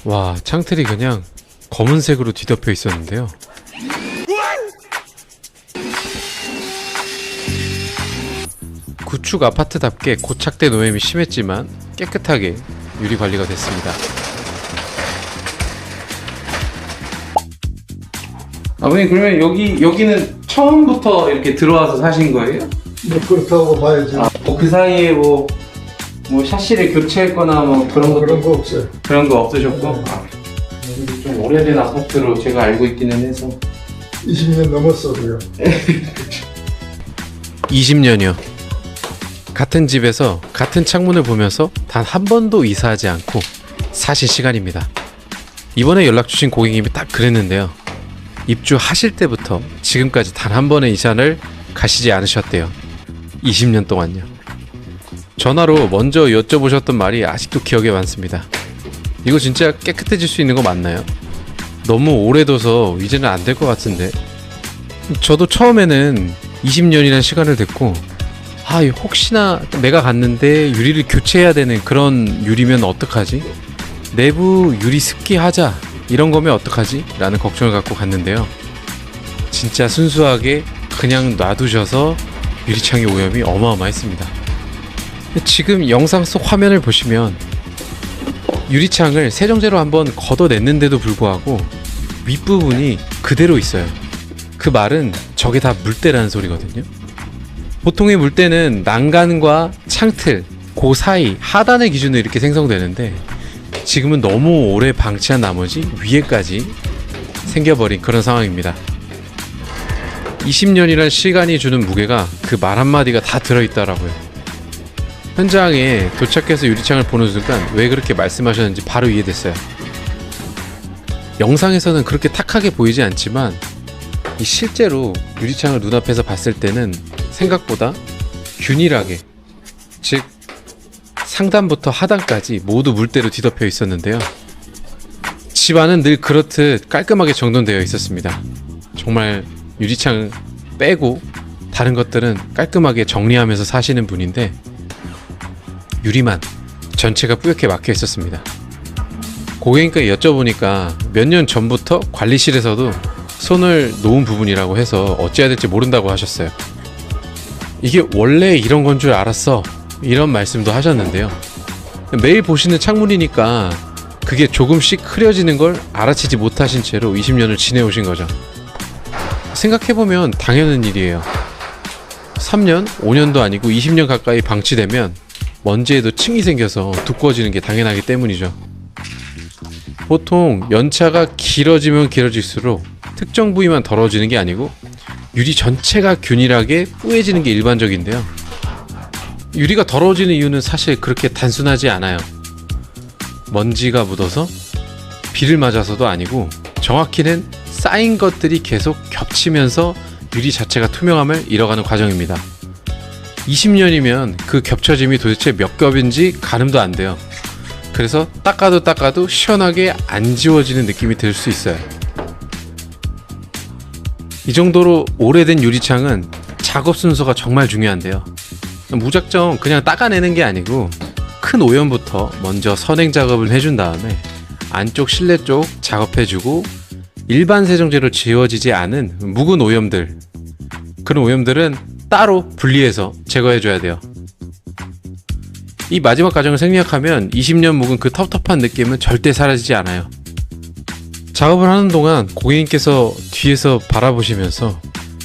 와, 창틀이 그냥 검은색으로 뒤덮여 있었는데요. 구축 아파트답게 고착된 오염이 심했지만 깨끗하게 유리 관리가 됐습니다. 아버님, 그러면 여기는 처음부터 이렇게 들어와서 사신 거예요? 뭐 그렇다고 봐야지. 그 사이에 뭐 샤시를 교체했거나 뭐 그런 거 없어요. 그런 거 없으셨고? 여기 좀 오래된 아파트로 제가 알고 있기는 해서 20년 넘었어요. 20년이요. 같은 집에서 같은 창문을 보면서 단 한 번도 이사하지 않고 사신 시간입니다. 이번에 연락 주신 고객님이 딱 그랬는데요. 입주하실 때부터 지금까지 단 한 번의 이사를 가시지 않으셨대요. 20년 동안요. 전화로 먼저 여쭤보셨던 말이 아직도 기억에 많습니다. 이거 진짜 깨끗해질 수 있는 거 맞나요? 너무 오래 둬서 이제는 안 될 것 같은데. 저도 처음에는 20년이라는 시간을 듣고 혹시나 내가 갔는데 유리를 교체해야 되는 그런 유리면 어떡하지? 내부 유리 습기하자 이런 거면 어떡하지? 라는 걱정을 갖고 갔는데요. 진짜 순수하게 그냥 놔두셔서 유리창의 오염이 어마어마했습니다. 지금 영상 속 화면을 보시면 유리창을 세정제로 한번 걷어냈는데도 불구하고 윗부분이 그대로 있어요. 그 말은 저게 다 물때라는 소리거든요. 보통의 물때는 난간과 창틀, 그 사이 하단의 기준으로 이렇게 생성되는데 지금은 너무 오래 방치한 나머지 위에까지 생겨버린 그런 상황입니다. 20년이란 시간이 주는 무게가 그 말 한마디가 다 들어있더라고요. 현장에 도착해서 유리창을 보는 순간 왜 그렇게 말씀하셨는지 바로 이해됐어요. 영상에서는 그렇게 탁하게 보이지 않지만 실제로 유리창을 눈앞에서 봤을 때는 생각보다 균일하게, 즉 상단부터 하단까지 모두 물때로 뒤덮여 있었는데요. 집안은 늘 그렇듯 깔끔하게 정돈되어 있었습니다. 정말 유리창 빼고 다른 것들은 깔끔하게 정리하면서 사시는 분인데 유리만 전체가 뿌옇게 막혀 있었습니다. 고객님께 여쭤보니까 몇 년 전부터 관리실에서도 손을 놓은 부분이라고 해서 어찌해야 될지 모른다고 하셨어요. 이게 원래 이런 건 줄 알았어, 이런 말씀도 하셨는데요. 매일 보시는 창문이니까 그게 조금씩 흐려지는 걸 알아채지 못하신 채로 20년을 지내오신 거죠. 생각해보면 당연한 일이에요. 3년, 5년도 아니고 20년 가까이 방치되면 먼지에도 층이 생겨서 두꺼워지는 게 당연하기 때문이죠. 보통 연차가 길어지면 길어질수록 특정 부위만 더러워지는 게 아니고 유리 전체가 균일하게 뿌얘지는 게 일반적인데요. 유리가 더러워지는 이유는 사실 그렇게 단순하지 않아요. 먼지가 묻어서 비를 맞아서도 아니고 정확히는 쌓인 것들이 계속 겹치면서 유리 자체가 투명함을 잃어가는 과정입니다. 20년이면 그 겹쳐짐이 도대체 몇 겹인지 가늠도 안 돼요. 그래서 닦아도 시원하게 안 지워지는 느낌이 들 수 있어요. 이 정도로 오래된 유리창은 작업 순서가 정말 중요한데요. 무작정 그냥 닦아내는 게 아니고 큰 오염부터 먼저 선행 작업을 해준 다음에 안쪽 실내 쪽 작업해주고 일반 세정제로 지워지지 않은 묵은 오염들, 그런 오염들은 따로 분리해서 제거해줘야 돼요. 이 마지막 과정을 생략하면 20년 묵은 그 텁텁한 느낌은 절대 사라지지 않아요. 작업을 하는 동안 고객님께서 뒤에서 바라보시면서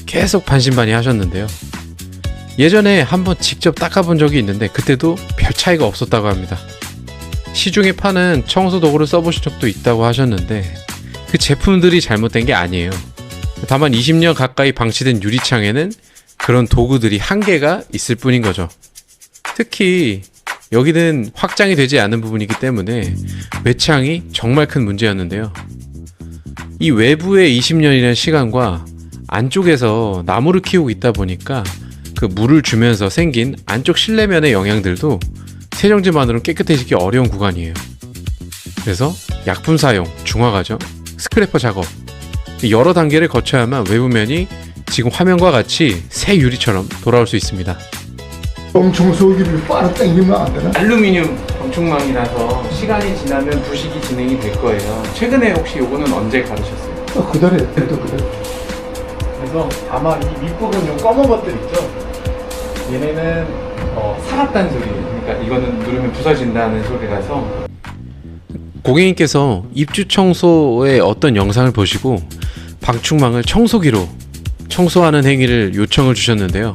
계속 반신반의 하셨는데요. 예전에 한번 직접 닦아본 적이 있는데 그때도 별 차이가 없었다고 합니다. 시중에 파는 청소 도구를 써보신 적도 있다고 하셨는데 그 제품들이 잘못된 게 아니에요. 다만 20년 가까이 방치된 유리창에는 그런 도구들이 한계가 있을 뿐인 거죠. 특히 여기는 확장이 되지 않은 부분이기 때문에 외창이 정말 큰 문제였는데요. 이 외부의 20년이라는 시간과 안쪽에서 나무를 키우고 있다 보니까 그 물을 주면서 생긴 안쪽 실내면의 영향들도 세정제만으로는 깨끗해지기 어려운 구간이에요. 그래서 약품 사용, 중화 과정, 스크래퍼 작업 여러 단계를 거쳐야만 외부면이 지금 화면과 같이 새 유리처럼 돌아올 수 있습니다. 똥청소기를 빨아 당기면 안 되나? 알루미늄 방충망이라서 시간이 지나면 부식이 진행이 될 거예요. 최근에 혹시 요거는 언제 갈으셨어요? 그대로예요. 그래도 그대로. 그래서 아마 이 밑부분 좀 검은 것들 있죠? 얘네는 살았다는 소리예요. 그러니까 이거는 누르면 부서진다는 소리라서. 고객님께서 입주 청소의 어떤 영상을 보시고 방충망을 청소기로 청소하는 행위를 요청을 주셨는데요.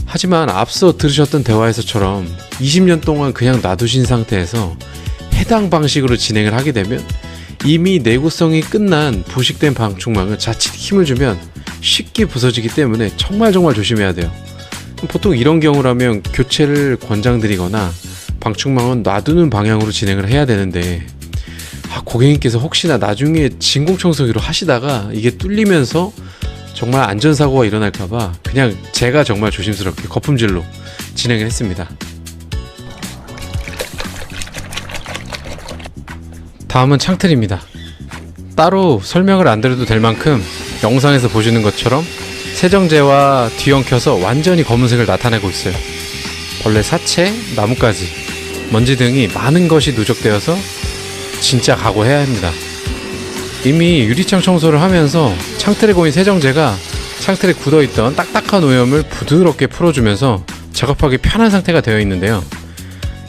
하지만 앞서 들으셨던 대화에서처럼 20년 동안 그냥 놔두신 상태에서 해당 방식으로 진행을 하게 되면 이미 내구성이 끝난 부식된 방충망을 자칫 힘을 주면 쉽게 부서지기 때문에 정말 조심해야 돼요. 보통 이런 경우라면 교체를 권장드리거나 방충망은 놔두는 방향으로 진행을 해야 되는데, 고객님께서 혹시나 나중에 진공청소기로 하시다가 이게 뚫리면서 정말 안전사고가 일어날까봐 그냥 제가 정말 조심스럽게 거품질로 진행을 했습니다. 다음은 창틀입니다. 따로 설명을 안 드려도 될 만큼 영상에서 보시는 것처럼 세정제와 뒤엉켜서 완전히 검은색을 나타내고 있어요. 벌레 사체, 나뭇가지, 먼지 등이 많은 것이 누적되어서 진짜 각오해야 합니다. 이미 유리창 청소를 하면서 창틀에 고인 세정제가 창틀에 굳어있던 딱딱한 오염을 부드럽게 풀어주면서 작업하기 편한 상태가 되어 있는데요.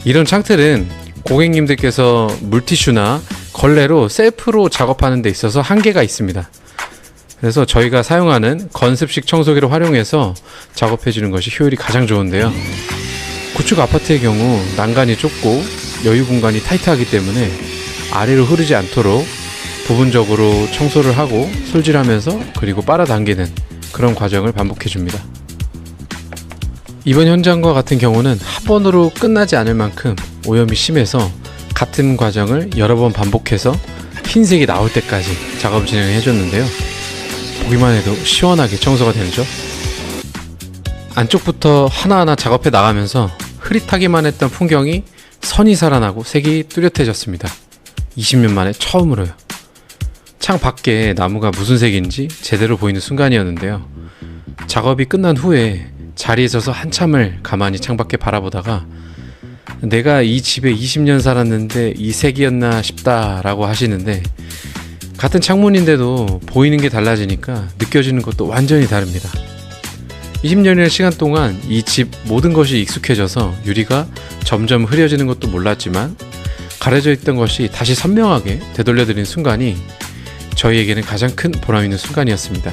이런 창틀은 고객님들께서 물티슈나 걸레로 셀프로 작업하는 데 있어서 한계가 있습니다. 그래서 저희가 사용하는 건습식 청소기를 활용해서 작업해 주는 것이 효율이 가장 좋은데요. 구축 아파트의 경우 난간이 좁고 여유 공간이 타이트하기 때문에 아래로 흐르지 않도록 부분적으로 청소를 하고 솔질하면서 그리고 빨아당기는 그런 과정을 반복해 줍니다. 이번 현장과 같은 경우는 한 번으로 끝나지 않을 만큼 오염이 심해서 같은 과정을 여러 번 반복해서 흰색이 나올 때까지 작업 진행을 해줬는데요. 보기만 해도 시원하게 청소가 되죠. 안쪽부터 하나하나 작업해 나가면서 흐릿하기만 했던 풍경이 선이 살아나고 색이 뚜렷해졌습니다. 20년 만에 처음으로요. 창 밖에 나무가 무슨 색인지 제대로 보이는 순간이었는데요. 작업이 끝난 후에 자리에 서서 한참을 가만히 창밖에 바라보다가 내가 이 집에 20년 살았는데 이 색이었나 싶다라고 하시는데, 같은 창문인데도 보이는 게 달라지니까 느껴지는 것도 완전히 다릅니다. 20년이라는 시간 동안 이 집 모든 것이 익숙해져서 유리가 점점 흐려지는 것도 몰랐지만 가려져 있던 것이 다시 선명하게 되돌려드리는 순간이 저희에게는 가장 큰 보람 있는 순간이었습니다.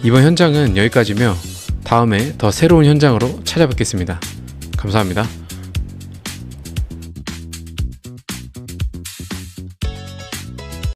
이번 현장은 여기까지며 다음에 더 새로운 현장으로 찾아뵙겠습니다. 감사합니다.